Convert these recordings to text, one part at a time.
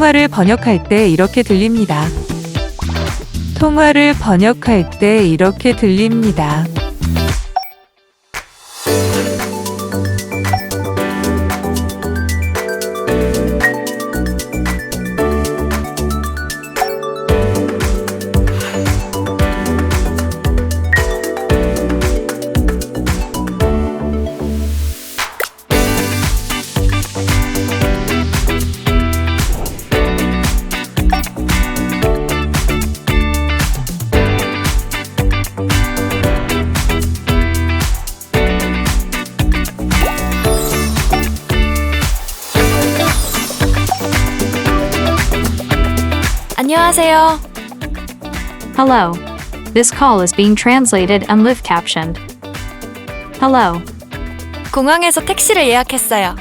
통화를 번역할 때 이렇게 들립니다. 통화를 번역할 때 이렇게 들립니다. 안녕하세요. Hello. This call is being translated and live captioned. Hello. 공항에서 택시를 예약했어요.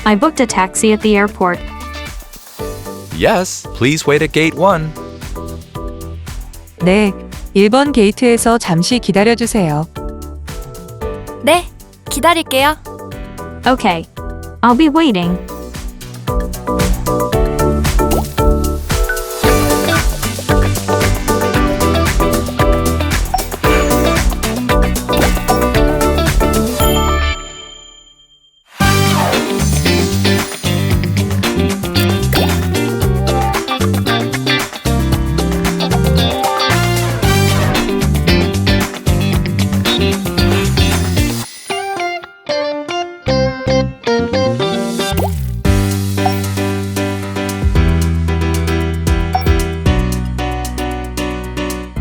I booked a taxi at the airport. Yes, please wait at gate 1. 네, 1번 게이트에서 잠시 기다려주세요. 네, 기다릴게요. Okay. I'll be waiting.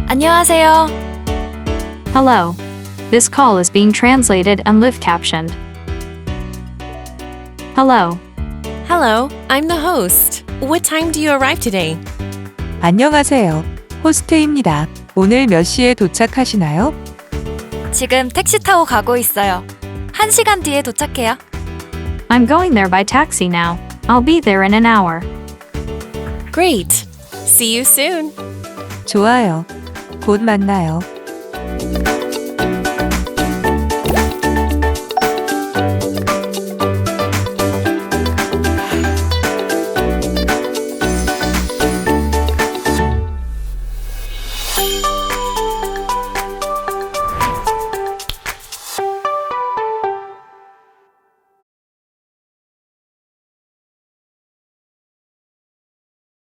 안녕하세요. Hello. This call is being translated and live captioned. Hello. Hello, I'm the host. What time do you arrive today? 안녕하세요. 호스트입니다. 오늘 몇 시에 도착하시나요? 지금 택시 타고 가고 있어요. 1시간 뒤에 도착해요. I'm going there by taxi now. I'll be there in an hour. Great. See you soon. 좋아요. 곧 만나요.